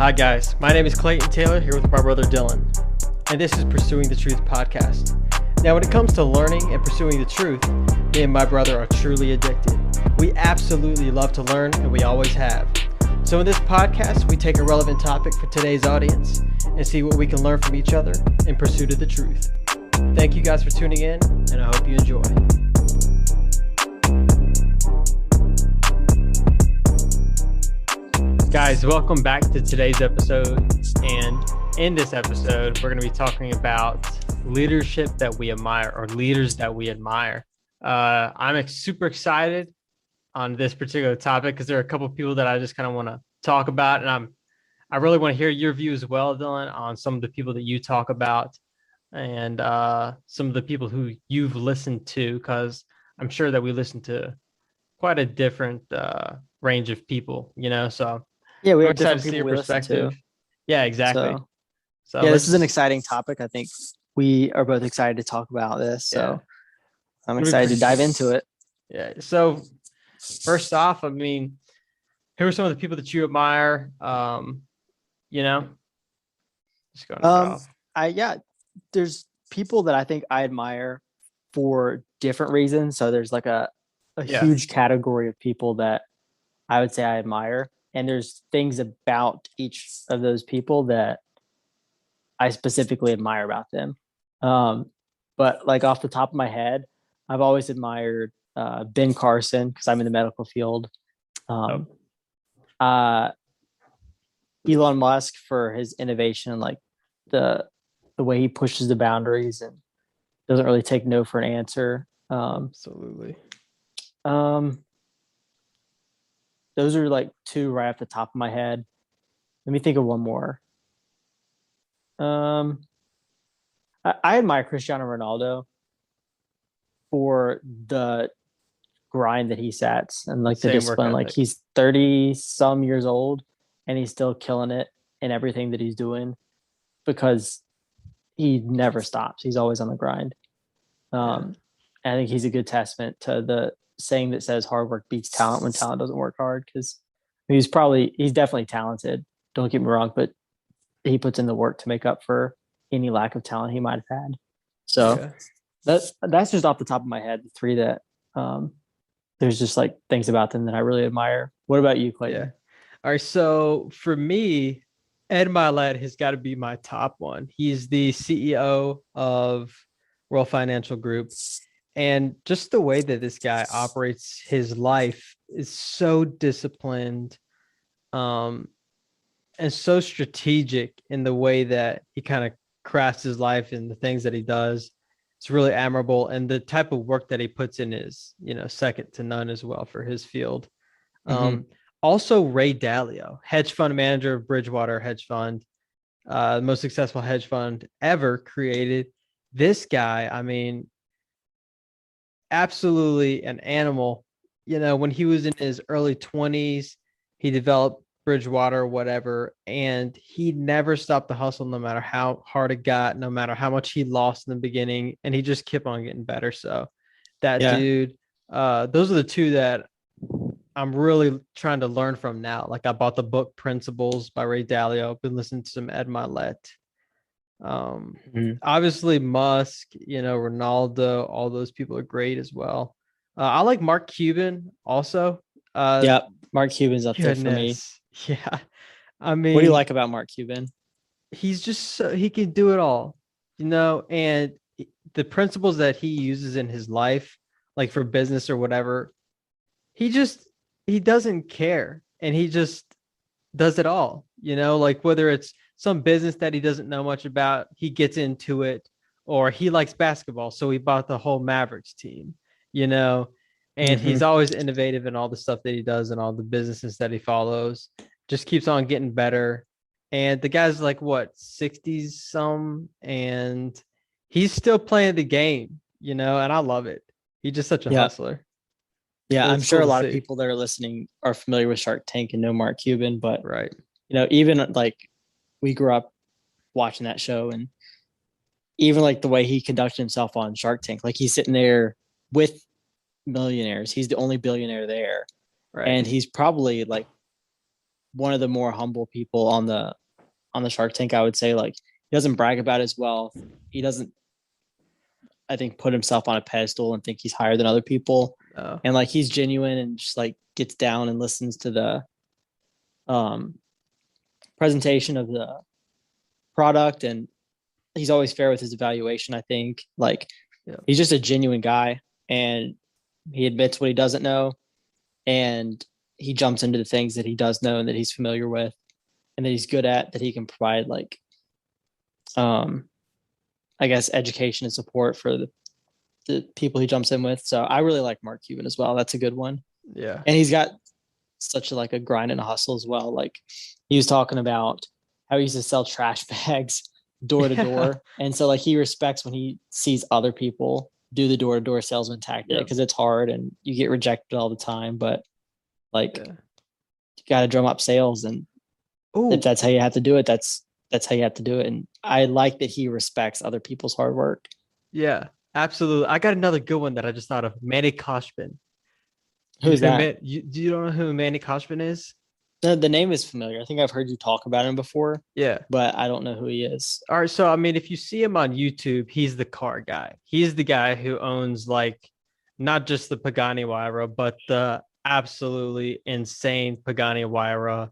Hi guys, my name is Clayton Taylor here with my brother Dylan, and this is Pursuing the Truth podcast. Now when it comes to learning and pursuing the truth, me and my brother are truly addicted. We absolutely love to learn and we always have. So in this podcast, we take a relevant topic for today's audience and see what we can learn from each other in pursuit of the truth. Thank you guys for tuning in, and I hope you enjoy. Guys, welcome back to today's episode. And in this episode, we're going to be talking about leadership that we admire, or leaders that we admire. I'm super excited on this particular topic because there are a couple of people that I just kind of want to talk about. And I really want to hear your view as well, Dylan, on some of the people that you talk about and some of the people who you've listened to, because I'm sure that we listen to quite a different range of people, so yeah, we I'm have excited different to see people your we listen perspective. to. Yeah, exactly. So yeah, this is an exciting topic. I think we are both excited to talk about this. So I'm excited to dive into it. Yeah. So first off, I mean, who are some of the people that you admire? Just going off. There's people that I think I admire for different reasons. So there's like a huge category of people that I would say I admire. And there's things about each of those people that I specifically admire about them. But like off the top of my head, I've always admired Ben Carson because I'm in the medical field. Elon Musk for his innovation, like the way he pushes the boundaries and doesn't really take no for an answer. Absolutely. Those are like two right off the top of my head. Let me think of one more. I admire Cristiano Ronaldo for the grind that he sets and like the discipline. Like he's 30 some years old and he's still killing it in everything that he's doing because he never stops. He's always on the grind. I think he's a good testament to the saying that says hard work beats talent when talent doesn't work hard, because he's definitely talented. Don't get me wrong, but he puts in the work to make up for any lack of talent he might have had. So that's just off the top of my head, the three that there's just like things about them that I really admire. What about you, Clayton? Yeah. All right. So for me, Ed Mylett has got to be my top one. He's the CEO of World Financial Group. And just the way that this guy operates his life is so disciplined and so strategic in the way that he kind of crafts his life and the things that he does. It's really admirable. And the type of work that he puts in is, second to none as well for his field. Also, Ray Dalio, hedge fund manager of Bridgewater hedge fund, the most successful hedge fund ever created. This guy, I mean, absolutely an animal. When he was in his early 20s, he developed Bridgewater, whatever, and he never stopped the hustle, no matter how hard it got, no matter how much he lost in the beginning, and he just kept on getting better. So that dude, those are the two that I'm really trying to learn from now. Like I bought the book Principles by Ray Dalio. I've been listening to some Ed Mylett. Obviously Musk, Ronaldo, all those people are great as well. I like Mark Cuban also. Mark Cuban's up there for me. Yeah. I mean, what do you like about Mark Cuban? He's just he can do it all, and the principles that he uses in his life, like for business or whatever, he doesn't care and he just does it all, like whether it's some business that he doesn't know much about, he gets into it, or he likes basketball, so he bought the whole Mavericks team, and he's always innovative in all the stuff that he does and all the businesses that he follows, just keeps on getting better. And the guy's like, 60s some, and he's still playing the game, and I love it. He's just such a hustler. Yeah, I'm sure a lot of people that are listening are familiar with Shark Tank and know Mark Cuban, but right. Even like we grew up watching that show, and even like the way he conducted himself on Shark Tank, like he's sitting there with millionaires. He's the only billionaire there. Right. And he's probably like one of the more humble people on the Shark Tank. I would say, like, he doesn't brag about his wealth. He doesn't, I think, put himself on a pedestal and think he's higher than other people. Oh, And like he's genuine and just like gets down and listens to the um presentation of the product, and he's always fair with his evaluation. I think like yeah. he's just a genuine guy, and he admits what he doesn't know, and he jumps into the things that he does know and that he's familiar with and that he's good at, that he can provide like um I guess education and support for the people he jumps in with. So I really like Mark Cuban as well. That's a good one. Yeah. And he's got such like a grind and a hustle as well. Like he was talking about how he used to sell trash bags door to door. And so like he respects when he sees other people do the door to door salesman tactic, because it's hard and you get rejected all the time. But like you got to drum up sales, and if that's how you have to do it, that's how you have to do it. And I like that he respects other people's hard work. Yeah, absolutely. I got another good one that I just thought of. Manny Koshman. Who's that? Do you know who Manny Koshman is? The name is familiar. I think I've heard you talk about him before. Yeah. But I don't know who he is. All right. So, I mean, if you see him on YouTube, he's the car guy. He's the guy who owns like not just the Pagani Huayra, but the absolutely insane Pagani Huayra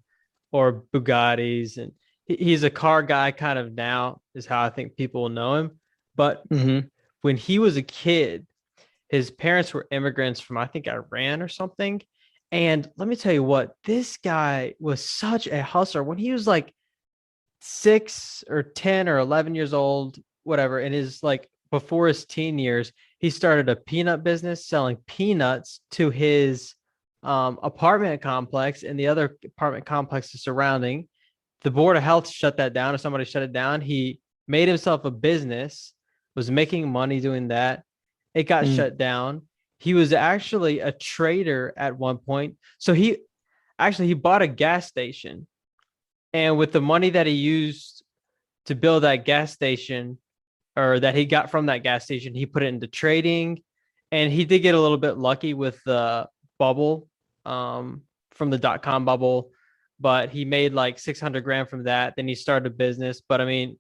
or Bugattis. And he's a car guy kind of now is how I think people know him. But when he was a kid, his parents were immigrants from, I think, Iran or something. And let me tell you what, this guy was such a hustler. When he was like 6 or 10 or 11 years old, whatever, in his like before his teen years, he started a peanut business selling peanuts to his apartment complex and the other apartment complexes surrounding. The Board of Health shut that down, or somebody shut it down. He made himself a business, was making money doing that. It got shut down. He was actually a trader at one point. So he bought a gas station. And with the money that he used to build that gas station, or that he got from that gas station, he put it into trading. And he did get a little bit lucky with the bubble from the .com bubble, but he made like 600 grand from that. Then he started a business. But I mean,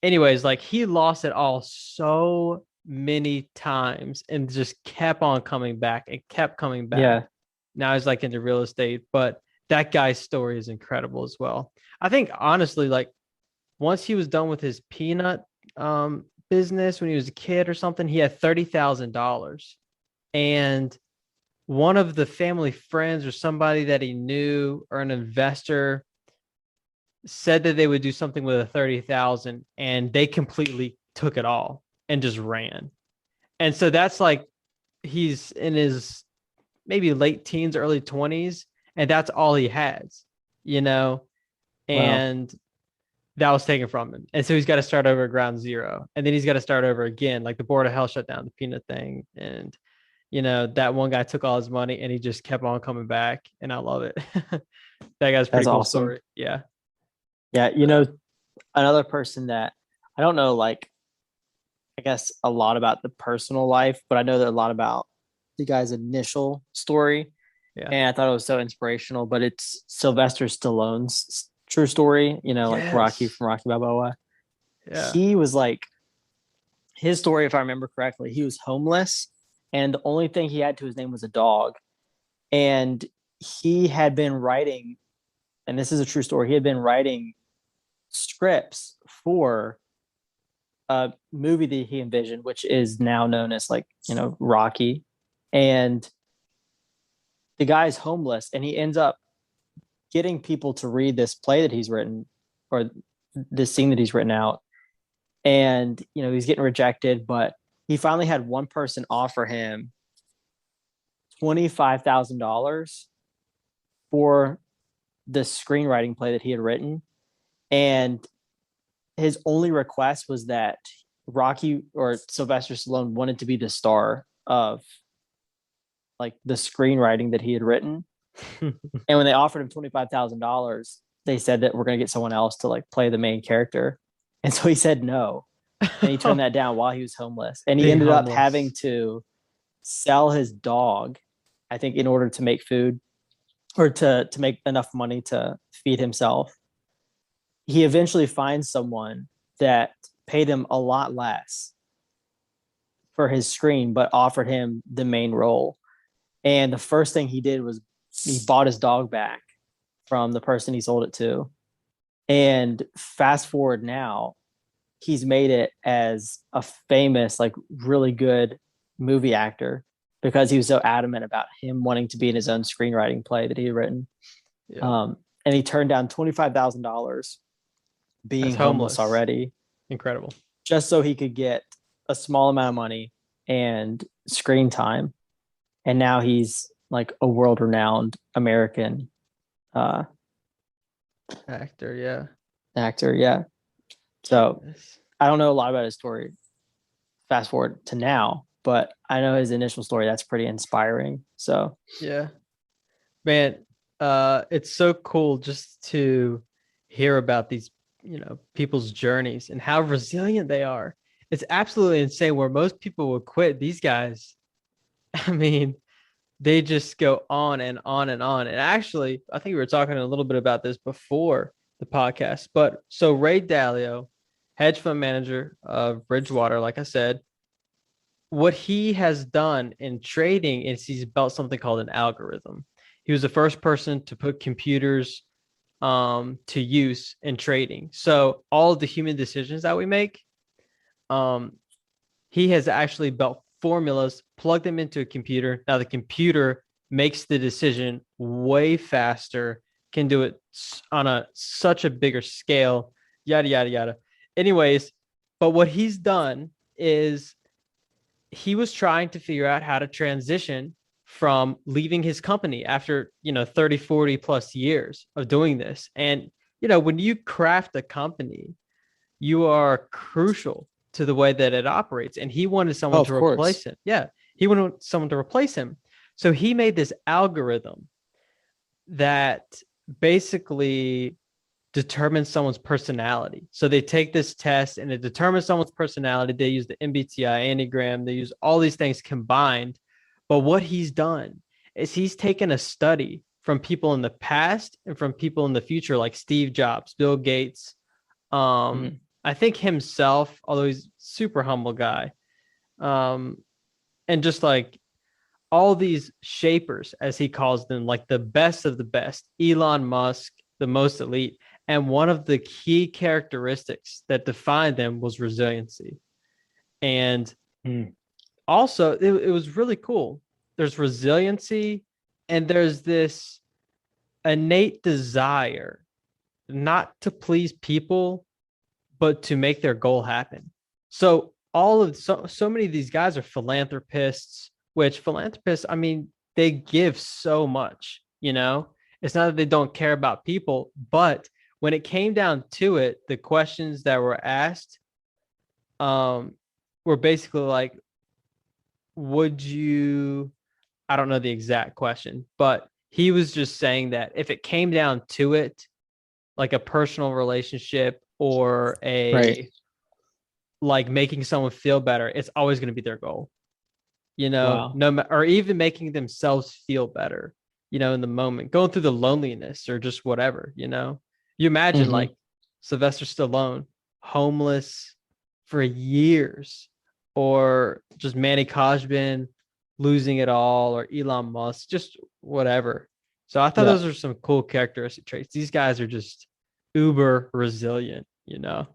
anyways, like he lost it all so many times and just kept on coming back and kept coming back. Yeah. Now he's like into real estate, but that guy's story is incredible as well. I think honestly, like once he was done with his peanut business when he was a kid or something, he had $30,000, and one of the family friends or somebody that he knew or an investor said that they would do something with a 30,000, and they completely took it all and just ran. And so that's like, he's in his maybe late teens, early 20s, and that's all he has, you know, and that was taken from him. And so he's got to start over at ground zero, and then he's got to start over again. Like the Board of Health shut down the peanut thing. And, you know, that one guy took all his money and he just kept on coming back. And I love it. That guy's pretty cool awesome story. Yeah. Yeah. You know, another person that I don't know, like, I guess a lot about the personal life, but I know that a lot about the guy's initial story. Yeah. And I thought it was so inspirational, but it's Sylvester Stallone's true story, you know, like Rocky from Rocky Balboa. Yeah. He was like, his story, if I remember correctly, he was homeless, and the only thing he had to his name was a dog. And he had been writing, and this is a true story, he had been writing scripts for a movie that he envisioned, which is now known as like, you know, Rocky. And the guy's homeless, and he ends up getting people to read this play that he's written, or this scene that he's written out. And, you know, he's getting rejected, but he finally had one person offer him $25,000 for the screenwriting play that he had written. And his only request was that Rocky or Sylvester Stallone wanted to be the star of like the screenwriting that he had written. And when they offered him $25,000, they said that we're going to get someone else to like play the main character. And so he said no. And he turned that down while he was homeless. And he ended up having to sell his dog, I think, in order to make food. or to make enough money to feed himself. He eventually finds someone that paid him a lot less for his screen, but offered him the main role. And the first thing he did was he bought his dog back from the person he sold it to. And fast forward now, he's made it as a famous, like really good movie actor because he was so adamant about him wanting to be in his own screenwriting play that he had written. Yeah. And he turned down $25,000 being homeless already. Incredible. Just so he could get a small amount of money and screen time. And now he's like a world-renowned American actor. Yeah. Actor. Yeah. So I don't know a lot about his story. Fast forward to now, but I know his initial story. That's pretty inspiring. So yeah, man, it's so cool just to hear about these, people's journeys and how resilient they are. It's absolutely insane. Where most people would quit, these guys, I mean, they just go on and on and on. And actually, I think we were talking a little bit about this before the podcast. But so Ray Dalio, hedge fund manager of Bridgewater, like I said, what he has done in trading is he's built something called an algorithm. He was the first person to put computers to use in trading. So all of the human decisions that we make, he has actually built formulas, plug them into a computer. Now the computer makes the decision way faster, can do it on such a bigger scale, yada, yada, yada. Anyways, but what he's done is he was trying to figure out how to transition from leaving his company after, 30, 40 plus years of doing this. And, when you craft a company, you are crucial to the way that it operates. And he wanted someone to replace him. Yeah. He wanted someone to replace him. So he made this algorithm that basically determines someone's personality. So they take this test and it determines someone's personality. They use the MBTI, Enneagram. They use all these things combined. But what he's done is he's taken a study from people in the past and from people in the future, like Steve Jobs, Bill Gates, I think himself, although he's a super humble guy, and just like all these shapers, as he calls them, like the best of the best, Elon Musk, the most elite. And one of the key characteristics that defined them was resiliency. And also, it was really cool. There's resiliency and there's this innate desire not to please people, but to make their goal happen. So so many of these guys are philanthropists, which philanthropists, I mean, they give so much, It's not that they don't care about people, but when it came down to it, the questions that were asked were basically like, would you, I don't know the exact question, but he was just saying that if it came down to it, like a personal relationship or like making someone feel better, it's always going to be their goal, wow. Or even making themselves feel better, in the moment, going through the loneliness or just whatever, you imagine like Sylvester Stallone, homeless for years, or just Manny Kajbin losing it all, or Elon Musk, just whatever. So I thought those are some cool characteristic traits. These guys are just uber resilient,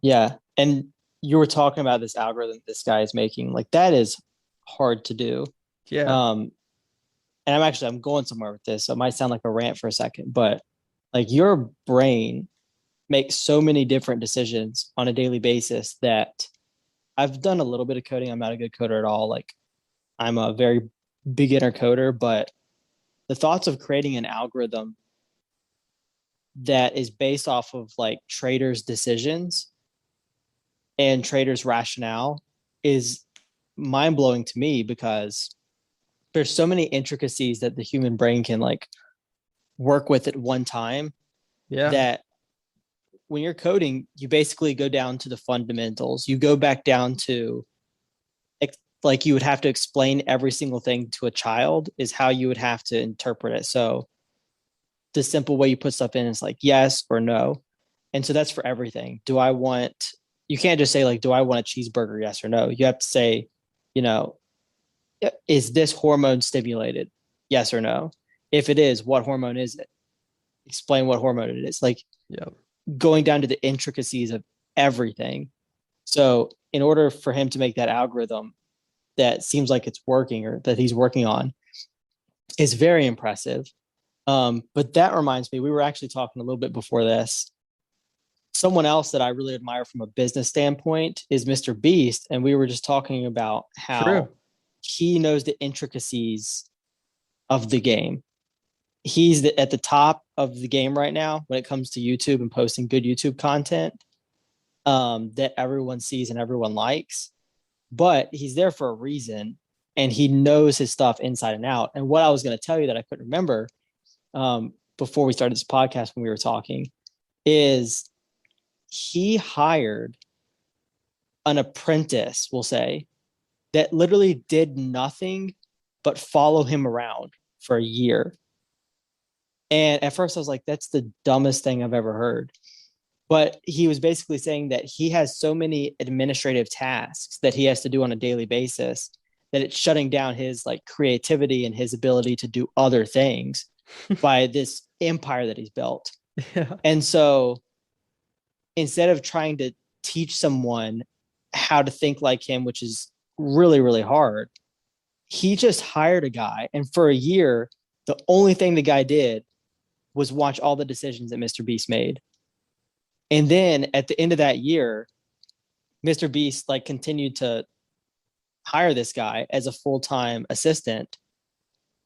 Yeah. And you were talking about this algorithm this guy is making, like that is hard to do. Yeah. And I'm going somewhere with this. So it might sound like a rant for a second, but like your brain makes so many different decisions on a daily basis that I've done a little bit of coding. I'm not a good coder at all. Like I'm a very beginner coder, but the thoughts of creating an algorithm that is based off of like traders' decisions and traders' rationale is mind-blowing to me, because there's so many intricacies that the human brain can like work with at one time. Yeah. That when you're coding, you basically go down to the fundamentals. You go back down to like you would have to explain every single thing to a child is how you would have to interpret it. So the simple way you put stuff in is like yes or no. And so that's for everything. You can't just say like, do I want a cheeseburger? Yes or no. You have to say, you know, is this hormone stimulated? Yes or no. If it is, what hormone is it? Explain what hormone it is. Like going down to the intricacies of everything. So in order for him to make that algorithm that seems like it's working or that he's working on is very impressive. But that reminds me, we were actually talking a little bit before this. Someone else that I really admire from a business standpoint is Mr. Beast. And we were just talking about how he knows the intricacies of the game. He's at the top of the game right now when it comes to YouTube and posting good YouTube content that everyone sees and everyone likes. But he's there for a reason, and he knows his stuff inside and out. And what I was going to tell you that I couldn't remember before we started this podcast when we were talking is he hired an apprentice, we'll say, that literally did nothing but follow him around for a year. And at first I was like, that's the dumbest thing I've ever heard. But he was basically saying that he has so many administrative tasks that he has to do on a daily basis that it's shutting down his like creativity and his ability to do other things by this empire that he's built. Yeah. And so instead of trying to teach someone how to think like him, which is really, really hard, he just hired a guy. And for a year, the only thing the guy did was watch all the decisions that Mr. Beast made. And then at the end of that year, Mr. Beast like continued to hire this guy as a full-time assistant.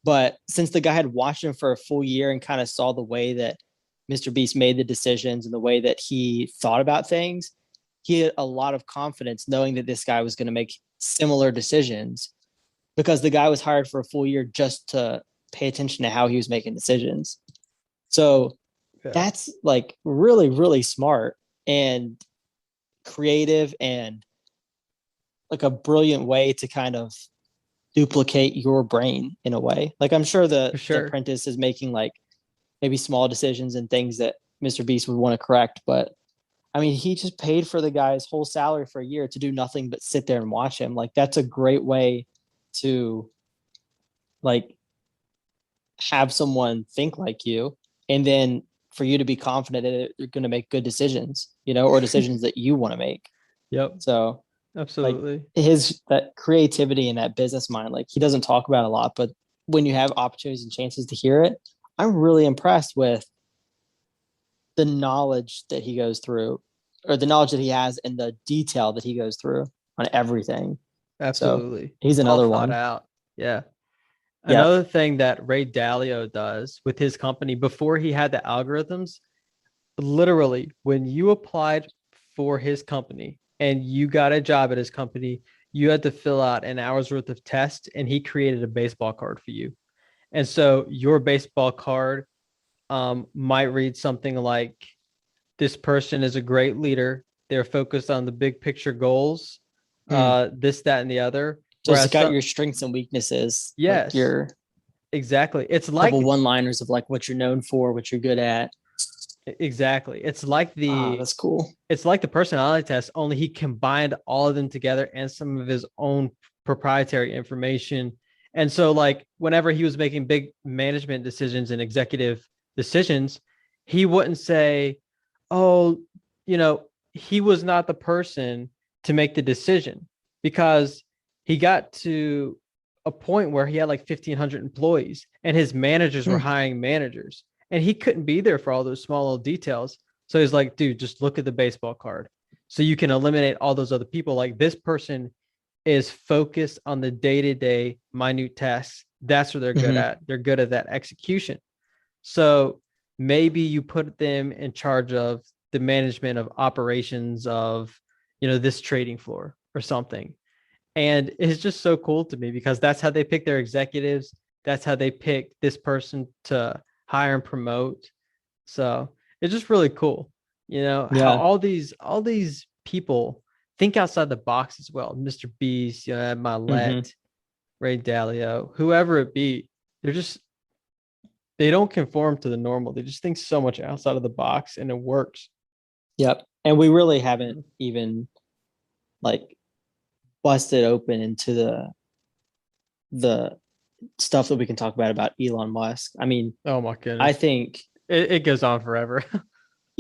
But since the guy had watched him for a full year and kind of saw the way that Mr. Beast made the decisions and the way that he thought about things, he had a lot of confidence knowing that this guy was going to make similar decisions because the guy was hired for a full year just to pay attention to how he was making decisions. So that's like really, really smart and creative and like a brilliant way to kind of duplicate your brain in a way. Like I'm sure the apprentice is making like maybe small decisions and things that Mr. Beast would want to correct. But I mean, he just paid for the guy's whole salary for a year to do nothing but sit there and watch him. Like that's a great way to like have someone think like you. And then for you to be confident that you're going to make good decisions, you know, or decisions that you want to make. Yep. So absolutely. Like that creativity and that business mind, like he doesn't talk about a lot, but when you have opportunities and chances to hear it, I'm really impressed with the knowledge that he goes through or the knowledge that he has and the detail that he goes through on everything. Absolutely. So he's another one. Out. Yeah. Another thing that Ray Dalio does with his company before he had the algorithms, literally when you applied for his company and you got a job at his company, you had to fill out an hour's worth of tests and he created a baseball card for you. And so your baseball card might read something like, this person is a great leader. They're focused on the big picture goals, this, that, and the other. So it's got your strengths and weaknesses. Yes, like exactly. It's like couple one-liners of like what you're known for, what you're good at. Exactly. It's like that's cool. It's like the personality test, only he combined all of them together and some of his own proprietary information. And so like whenever he was making big management decisions and executive decisions, he wouldn't say, oh, you know, he was not the person to make the decision because he got to a point where he had like 1,500 employees and his managers were hiring managers and he couldn't be there for all those small little details. So he's like, dude, just look at the baseball card. So you can eliminate all those other people. Like this person is focused on the day-to-day minute tasks. That's what they're good at. They're good at that execution. So maybe you put them in charge of the management of operations of, you know, this trading floor or something. And it's just so cool to me because that's how they pick their executives. That's how they pick this person to hire and promote. So it's just really cool, you know, how all these people think outside the box as well. Mr. Beast, you know, Milet, Ray Dalio, whoever it be, they're just they don't conform to the normal. They just think so much outside of the box, and it works. Yep. And we really haven't even like busted open into the stuff that we can talk about Elon Musk. I mean, oh my goodness, I think it goes on forever.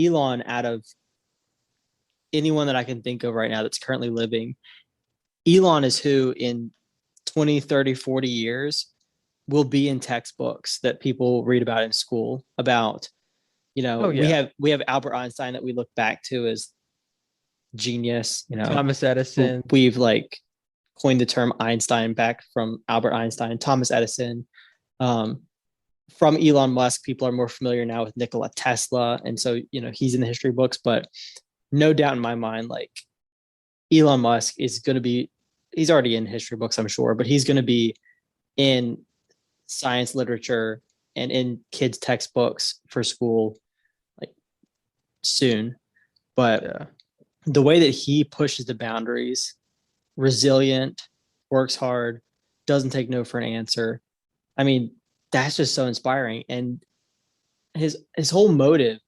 Elon, out of anyone that I can think of right now that's currently living, Elon is who in 20, 30, 40 years will be in textbooks that people read about in school about, we have Albert Einstein that we look back to as genius, Thomas Edison. We've like coined the term Einstein back from Albert Einstein, Thomas Edison. From Elon Musk, people are more familiar now with Nikola Tesla. And so, he's in the history books, but no doubt in my mind, like Elon Musk is going to be, he's already in history books, I'm sure, but he's going to be in science literature and in kids' textbooks for school like soon. But the way that he pushes the boundaries, resilient, works hard, doesn't take no for an answer. I mean, that's just so inspiring. And his whole motive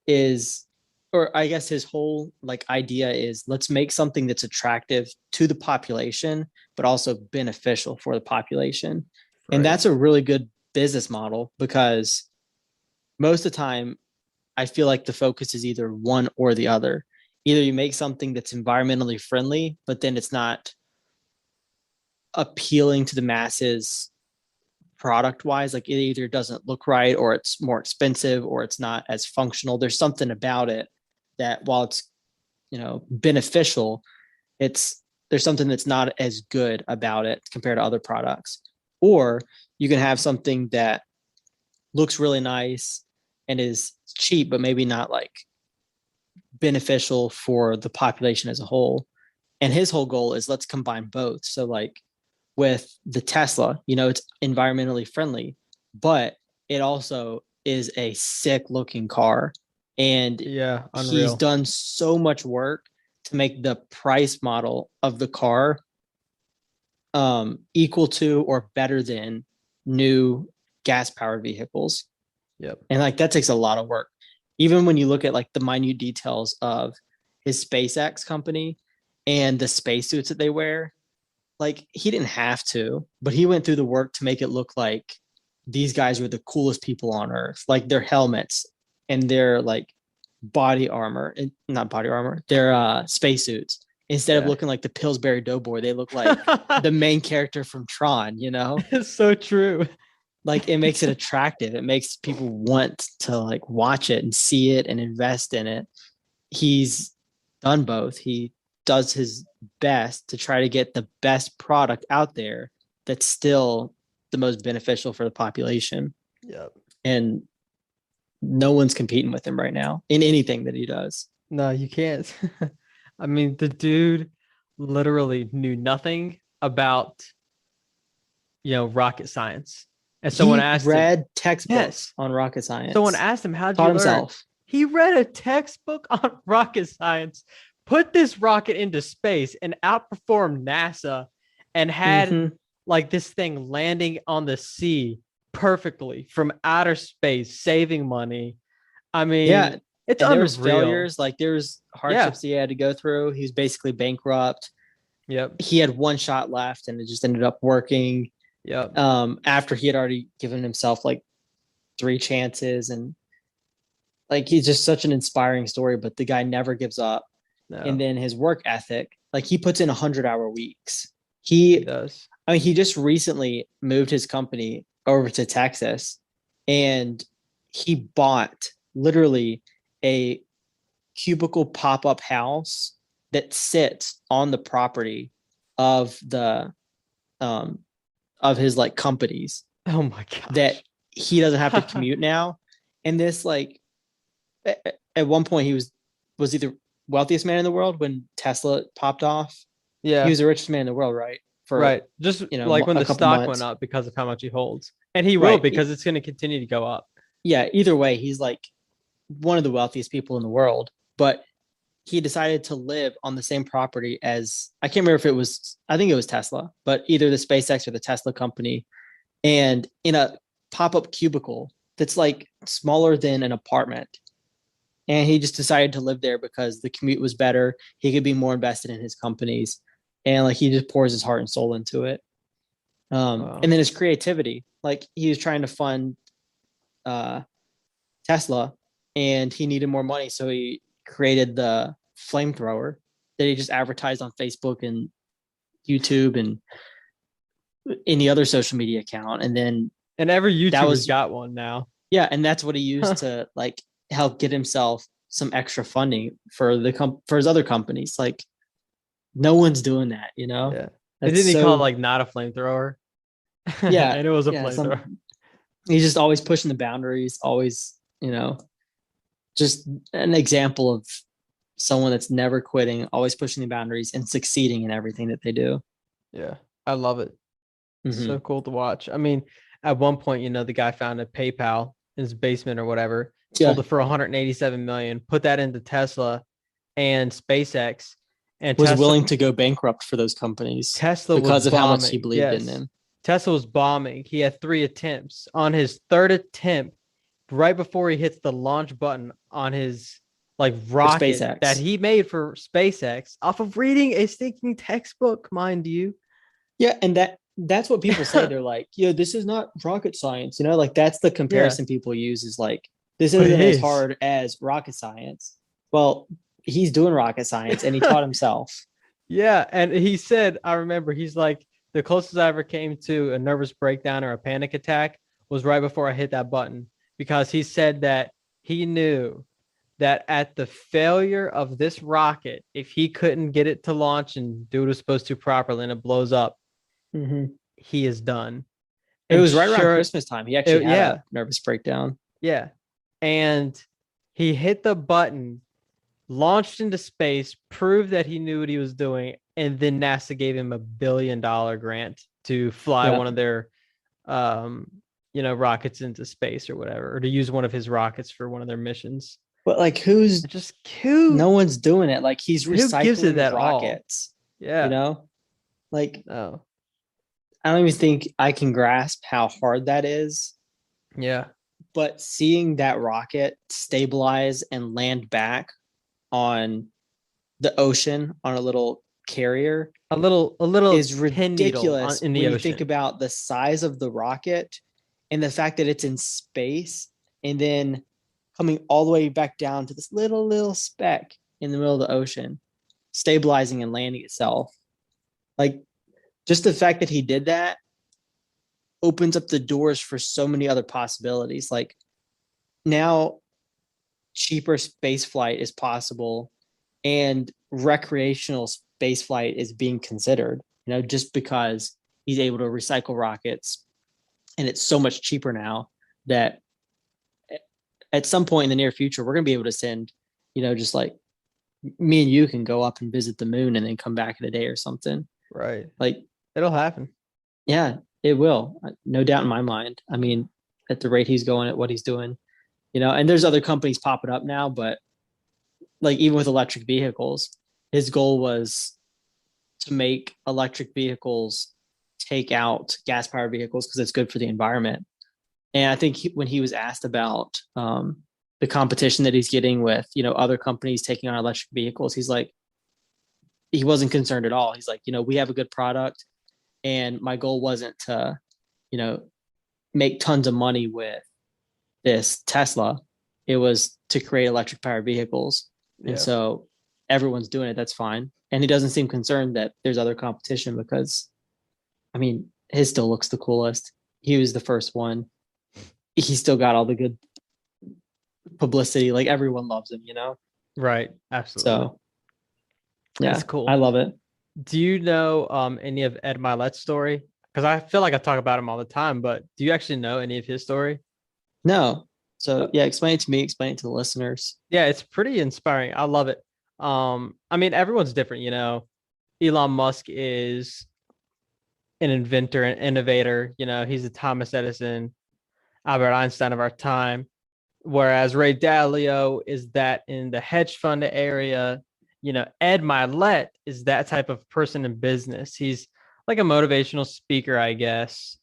is, or I guess his whole like idea is, let's make something that's attractive to the population, but also beneficial for the population. Right. And that's a really good business model, because most of the time I feel like the focus is either one or the other. Either you make something that's environmentally friendly, but then it's not appealing to the masses product wise. Like it either doesn't look right, or it's more expensive, or it's not as functional. There's something about it that while it's, beneficial, there's something that's not as good about it compared to other products. Or you can have something that looks really nice and is cheap, but maybe not like beneficial for the population as a whole. And his whole goal is, let's combine both. So like with the Tesla, it's environmentally friendly, but it also is a sick looking car. And he's done so much work to make the price model of the car equal to or better than new gas powered vehicles. Yep. And like that takes a lot of work. Even when you look at like the minute details of his SpaceX company and the spacesuits that they wear, like he didn't have to, but he went through the work to make it look like these guys were the coolest people on earth. Like their helmets and their like body armor, and not body armor, their spacesuits. Instead of looking like the Pillsbury Doughboy, they look like the main character from Tron, It's so true. Like it makes it attractive. It makes people want to like watch it and see it and invest in it. He's done both. He does his best to try to get the best product out there that's still the most beneficial for the population. Yep. And no one's competing with him right now in anything that he does. No, you can't. I mean, the dude literally knew nothing about, rocket science. And someone asked him, textbooks on rocket science. Someone asked him, how'd you learn? Himself. He read a textbook on rocket science, put this rocket into space, and outperformed NASA, and had like this thing landing on the sea perfectly from outer space, saving money. I mean, it's unreal. There was failures, like there's hardships he had to go through. He was basically bankrupt. Yep. He had one shot left, and it just ended up working. Yep. After he had already given himself like 3 chances, and like he's just such an inspiring story. But the guy never gives up. No. And then his work ethic, like he puts in 100-hour weeks. He does. I mean, he just recently moved his company over to Texas, and he bought literally a cubicle pop-up house that sits on the property of the of his like companies. Oh my god! That he doesn't have to commute now. And this like at one point he was either wealthiest man in the world when Tesla popped off. Yeah, he was the richest man in the world, right? Just like when the stock went up because of how much he holds, and he will because it's going to continue to go up. Yeah, either way, he's like one of the wealthiest people in the world. But he decided to live on the same property as, I can't remember if it was, I think it was Tesla, but either the SpaceX or the Tesla company. And in a pop-up cubicle that's like smaller than an apartment. And he just decided to live there because the commute was better. He could be more invested in his companies. And like he just pours his heart and soul into it. And then his creativity, like he was trying to fund Tesla and he needed more money. So he created the flamethrower that he just advertised on Facebook and YouTube and any other social media account. And then every YouTuber's got one now. Yeah. And that's what he used to like help get himself some extra funding for for his other companies. Like no one's doing that, you know? Yeah. Didn't he call it like not a flamethrower? Yeah. And it was a flamethrower. He's just always pushing the boundaries, always, you know, just an example of someone that's never quitting, always pushing the boundaries and succeeding in everything that they do. Yeah. I love it. Mm-hmm. So cool to watch. I mean, at one point, you know, the guy found a PayPal in his basement or whatever, sold it for 187 million, put that into Tesla and SpaceX, and was willing to go bankrupt for those companies. Tesla because of how much he believed in them. Tesla was bombing. He had 3 attempts. On his 3rd attempt, right before he hits the launch button on his like rocket that he made for SpaceX, off of reading a stinking textbook, mind you. Yeah, and that's what people say. They're like, "Yo, this is not rocket science," you know. Like that's the comparison people use. Is like this isn't as hard as rocket science. Well, he's doing rocket science, and he taught himself. Yeah, and he said, I remember, he's like, the closest I ever came to a nervous breakdown or a panic attack was right before I hit that button, because he said that he knew that at the failure of this rocket, if he couldn't get it to launch and do what it was supposed to properly and it blows up, he is done. It was right around Christmas time. He actually had a nervous breakdown. Yeah. And he hit the button, launched into space, proved that he knew what he was doing, and then NASA gave him $1 billion grant to fly one of their rockets into space or whatever, or to use one of his rockets for one of their missions. But like, who's just cute? No one's doing it. Like he's recycling Who gives it that rockets. All? Yeah. You know? Like no. I don't even think I can grasp how hard that is. Yeah. But seeing that rocket stabilize and land back on the ocean on a little carrier, a little is ridiculous in the when ocean. You think about the size of the rocket and the fact that it's in space and then coming all the way back down to this little speck in the middle of the ocean, stabilizing and landing itself. Like just the fact that he did that opens up the doors for so many other possibilities. Like now cheaper space flight is possible and recreational space flight is being considered, you know, just because he's able to recycle rockets, and it's so much cheaper now that at some point in the near future, we're going to be able to send, you know, just like me and you can go up and visit the moon and then come back in a day or something. Right. Like it'll happen. Yeah, it will. No doubt in my mind. I mean, at the rate he's going, at what he's doing, you know, and there's other companies popping up now, but like even with electric vehicles, his goal was to make electric vehicles take out gas powered vehicles because it's good for the environment. And I think when he was asked about the competition that he's getting with, you know, other companies taking on electric vehicles, he's like, he wasn't concerned at all. He's like, you know, we have a good product, and my goal wasn't to, you know, make tons of money with this Tesla. It was to create electric powered vehicles. Yeah. And so everyone's doing it. That's fine. And he doesn't seem concerned that there's other competition because, I mean, his still looks the coolest. He was the first one. He still got all the good publicity. Like everyone loves him, you know? Right. Absolutely. So yeah, that's cool. I love it. Do you know any of Ed Milet's story? Because I feel like I talk about him all the time, but do you actually know any of his story? No. So yeah, explain it to me, explain it to the listeners. Yeah, it's pretty inspiring. I love it. I mean, everyone's different, you know. Elon Musk is an inventor, an innovator, you know, he's a Thomas Edison, Albert Einstein of our time. Whereas Ray Dalio is that in the hedge fund area. You know, Ed Milet is that type of person in business. He's like a motivational speaker, I guess,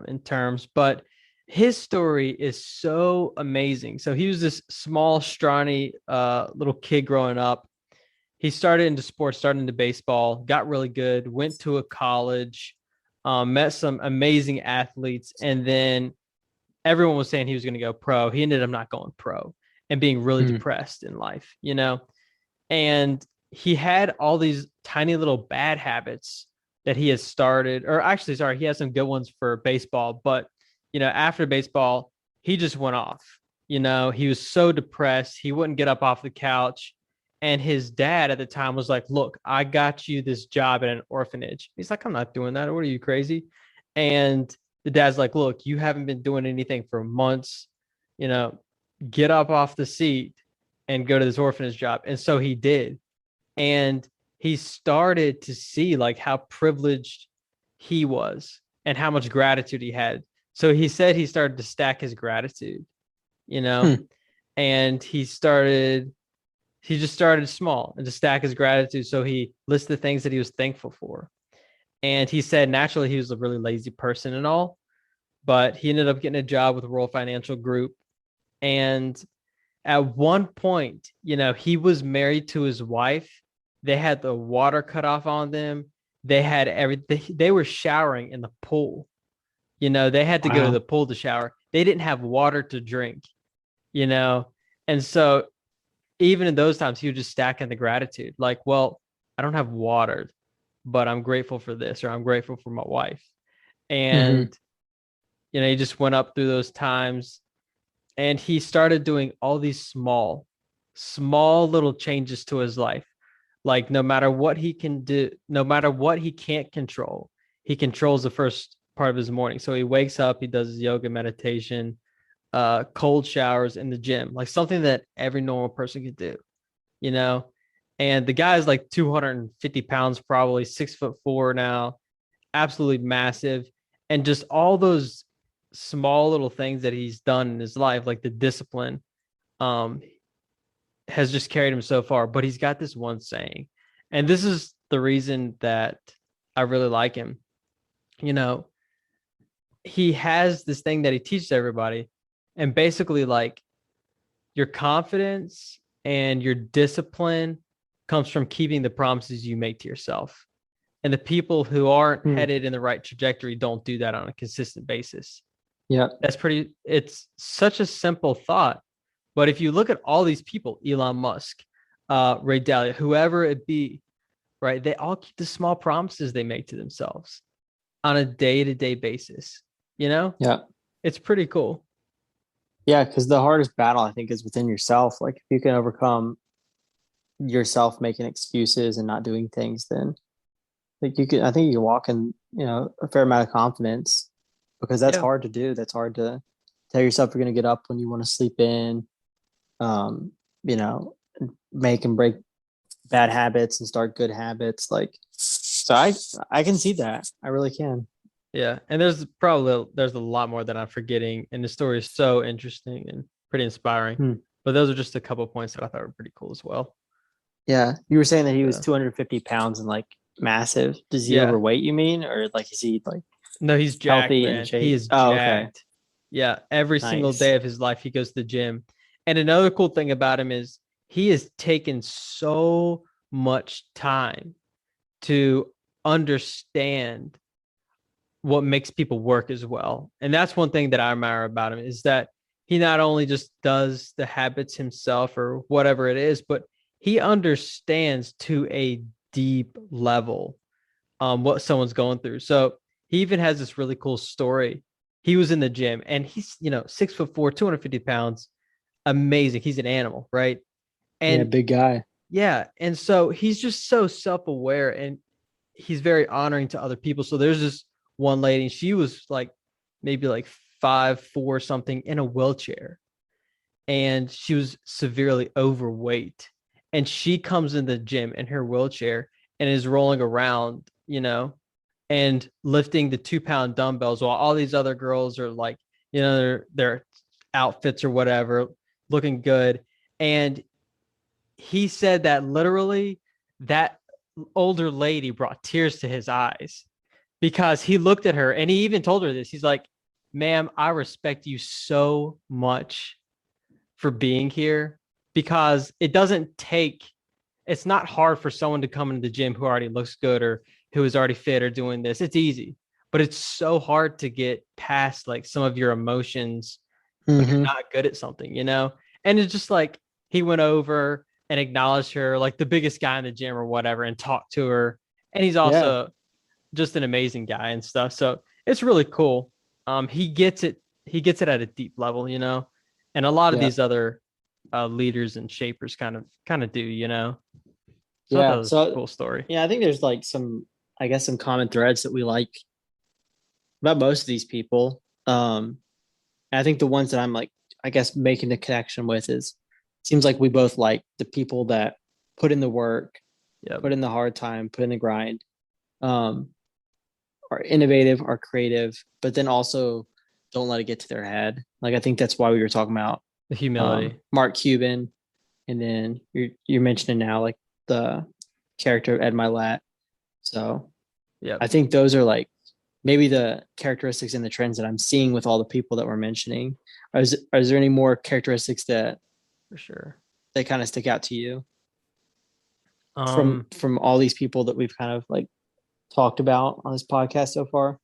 in terms, but his story is so amazing. So he was this small, scrawny little kid growing up. He started into sports, started into baseball, got really good, went to a college, met some amazing athletes, and then everyone was saying he was going to go pro. He ended up not going pro and being really depressed in life, you know? And he had all these tiny little bad habits that he has started, or actually, sorry, he has some good ones for baseball, but you know, after baseball, he just went off. You know, he was so depressed, he wouldn't get up off the couch. And his dad at the time was like, look, I got you this job at an orphanage. He's like, I'm not doing that. What are you, crazy? And the dad's like, look, you haven't been doing anything for months. You know, get up off the seat and go to this orphanage job. And so he did. And he started to see like how privileged he was and how much gratitude he had. So he said he started to stack his gratitude, you know, and he just started small and to stack his gratitude. So he listed the things that he was thankful for. And he said naturally he was a really lazy person and all, but he ended up getting a job with Royal Financial Group. And at one point, you know, he was married to his wife. They had the water cut off on them. They had everything. They were showering in the pool. You know, they had to go to the pool to shower. They didn't have water to drink, you know? And so even in those times, he was just stacking the gratitude. Like, well, I don't have water, but I'm grateful for this, or I'm grateful for my wife. And, you know, he just went up through those times and he started doing all these small little changes to his life. Like no matter what he can do, no matter what he can't control, he controls the first part of his morning. So he wakes up, he does his yoga, meditation, cold showers in the gym, like something that every normal person could do, you know? And the guy is like 250 pounds, probably 6'4" now, absolutely massive. And just all those small little things that he's done in his life, like the discipline, has just carried him so far. But he's got this one saying, and this is the reason that I really like him. You know, he has this thing that he teaches everybody, and basically like your confidence and your discipline comes from keeping the promises you make to yourself. And the people who aren't headed in the right trajectory don't do that on a consistent basis. Yeah. It's such a simple thought. But if you look at all these people, Elon Musk, Ray Dalio, whoever it be, right, they all keep the small promises they make to themselves on a day-to-day basis, you know? Yeah. It's pretty cool. Yeah, because the hardest battle, I think, is within yourself. Like if you can overcome yourself making excuses and not doing things, then like I think you can walk in, you know, a fair amount of confidence, because that's hard to do. That's hard to tell yourself you're going to get up when you want to sleep in, you know, make and break bad habits and start good habits. Like, so I can see that. I really can. Yeah. And there's a lot more that I'm forgetting. And the story is so interesting and pretty inspiring. But those are just a couple of points that I thought were pretty cool as well. Yeah. You were saying that he was 250 pounds and like massive. Does he overweight, you mean? Or like, is he like, no, he's jacked, healthy man. and shape? He is jacked. Okay. Yeah. Every single day of his life, he goes to the gym. And another cool thing about him is he has taken so much time to understand what makes people work as well. And that's one thing that I admire about him, is that he not only just does the habits himself or whatever it is, but he understands to a deep level what someone's going through. So he even has this really cool story. He was in the gym and he's, you know, 6'4", 250 pounds. Amazing. He's an animal, right? And big guy. Yeah. And so he's just so self-aware and he's very honoring to other people. So there's this one lady, and she was like maybe like 5'4" something in a wheelchair. And she was severely overweight. And she comes in the gym in her wheelchair and is rolling around, you know, and lifting the 2-pound dumbbells while all these other girls are like, you know, their outfits or whatever, looking good. And he said that literally that older lady brought tears to his eyes, because he looked at her and he even told her this. He's like, ma'am, I respect you so much for being here, because it's not hard for someone to come into the gym who already looks good or who is already fit or doing this. It's easy, but it's so hard to get past like some of your emotions when you're Mm-hmm. not good at something, And it's just like he went over and acknowledged her, like the biggest guy in the gym or whatever, and talked to her. And he's Yeah. also just an amazing guy and stuff. So it's really cool. He gets it. He gets it at a deep level, and a lot of Yeah. these other leaders and shapers kind of do, So I thought that Yeah. was a So cool story. yeah, I think there's like I guess some common threads that we like about most of these people. And I think the ones that I'm like, I guess making the connection with is seems like we both like the people that put in the work, Yep, put in the hard time, put in the grind, um, are innovative, are creative, but then also don't let it get to their head. Like I think that's why we were talking about the humility. Mark Cuban, and then you're mentioning now like the character of Ed Milet. So Yep, I think those are like maybe the characteristics and the trends that I'm seeing with all the people that we're mentioning. Is there any more characteristics that for sure. kind of stick out to you Um, from all these people that we've kind of like talked about on this podcast so far?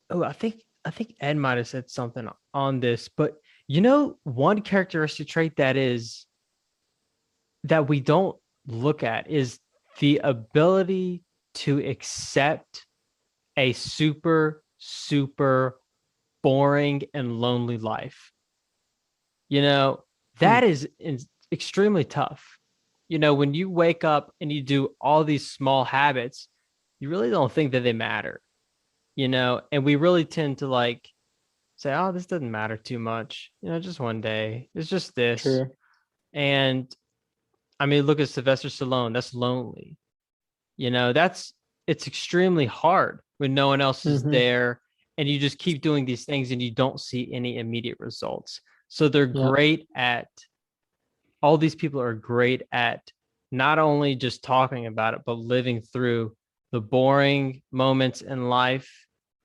oh, I think Ed might have said something on this, but one characteristic trait that we don't look at is the ability to accept a super, super boring and lonely life. You know, Hmm. that is extremely tough. When you wake up and you do all these small habits, you really don't think that they matter, and we really tend to like say, oh, this doesn't matter too much, just one day. It's just this. True. And I mean, look at Sylvester Stallone. That's lonely. It's extremely hard when no one else is Mm-hmm. there and you just keep doing these things and you don't see any immediate results. So they're Yep. great at all these people are great at not only just talking about it, but living through the boring moments in life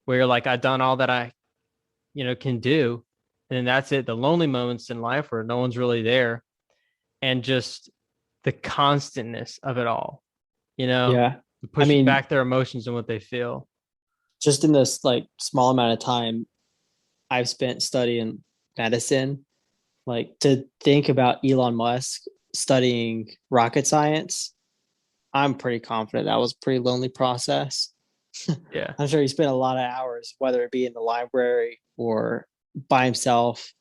where you're like, I've done all that I, can do. And then that's it. The lonely moments in life where no one's really there, and just the constantness of it all, Yeah. I pushing mean, back their emotions and what they feel. just in this like small amount of time I've spent studying medicine, like to think about Elon Musk studying rocket science, I'm pretty confident that was a pretty lonely process. Yeah. I'm sure he spent a lot of hours, whether it be in the library or by himself,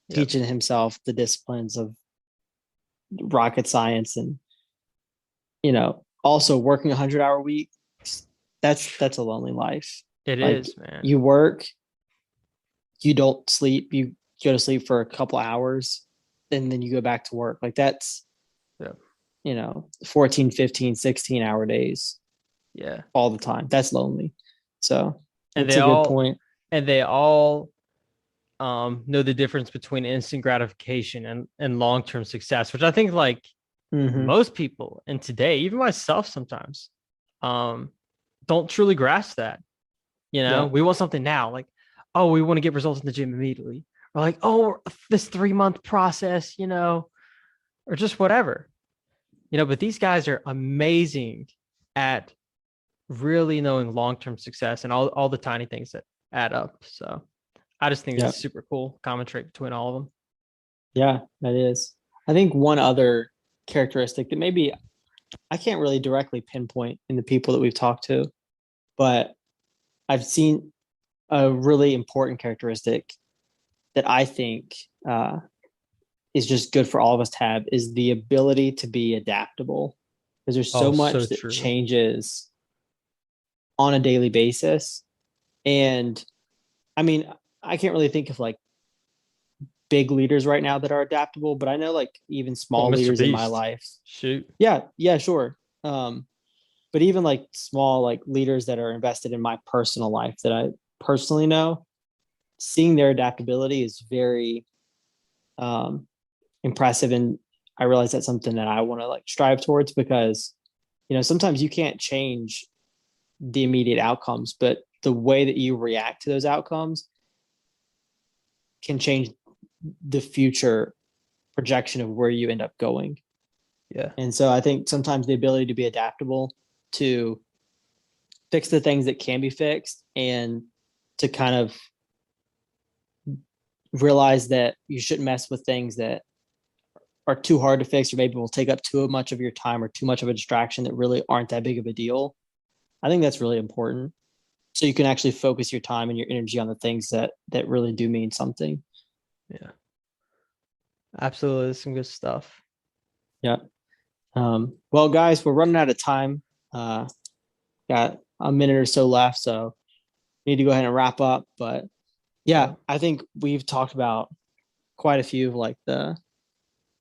Yep. teaching himself the disciplines of rocket science, and also working 100-hour week. That's a lonely life. It Like is, man. you work, you don't sleep, you go to sleep for a couple hours, and then you go back to work. Like that's Yep. 14, 15, 16-hour days Yeah. all the time. That's lonely. So And that's they a good all point. and they all know the difference between instant gratification and long-term success, which I think like Mm-hmm. most people in today, even myself sometimes, um, don't truly grasp that. Yeah. We want something now, like, oh, we want to get results in the gym immediately, or like, oh, this 3-month process, or just whatever, but these guys are amazing at really knowing long-term success and all the tiny things that add up. So I just think Yeah. it's super cool common trait between all of them. Yeah, that is. I think one other characteristic that maybe I can't really directly pinpoint in the people that we've talked to, but I've seen a really important characteristic that I think is just good for all of us to have is the ability to be adaptable. Because there's so Oh, so much that true. changes on a daily basis. And I mean, I can't really think of like big leaders right now that are adaptable, but I know like even Well, small Mr. leaders in my Beast, life. shoot. Yeah, yeah, sure. But even like small like leaders that are invested in my personal life that I personally know, seeing their adaptability is very um, impressive, and I realize that's something that I want to like strive towards because sometimes you can't change the immediate outcomes, but the way that you react to those outcomes can change the future projection of where you end up going. Yeah. And so I think sometimes the ability to be adaptable, to fix the things that can be fixed, and to kind of realize that you shouldn't mess with things that are too hard to fix, or maybe will take up too much of your time or too much of a distraction that really aren't that big of a deal. I think that's really important. So you can actually focus your time and your energy on the things that really do mean something. Yeah. Absolutely. Some good stuff. Yeah. Well, guys, we're running out of time. Got a minute or so left, so need to go ahead and wrap up. But yeah, I think we've talked about quite a few of like the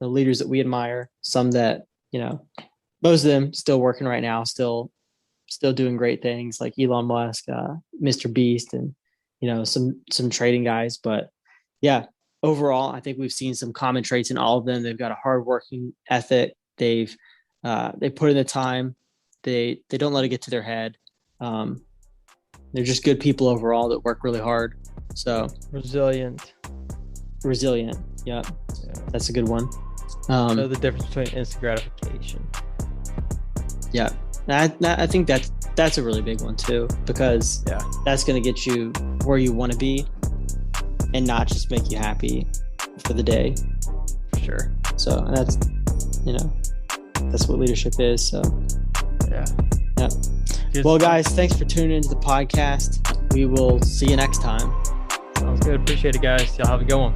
leaders that we admire, some that, most of them still working right now, still doing great things, like Elon Musk, Mr. Beast, and, some trading guys. But yeah, overall, I think we've seen some common traits in all of them. They've got a hardworking ethic. They put in the time. They don't let it get to their head. They're just good people overall that work really hard. So resilient. Yeah. That's a good one. Know the difference between instant gratification. Yeah. I think that's a really big one too, because that's going to get you where you want to be and not just make you happy for the day. For sure. So that's, that's what leadership is. So yeah. Well, guys, thanks for tuning into the podcast. We will see you next time. Sounds good. Appreciate it, guys. Y'all have a good one.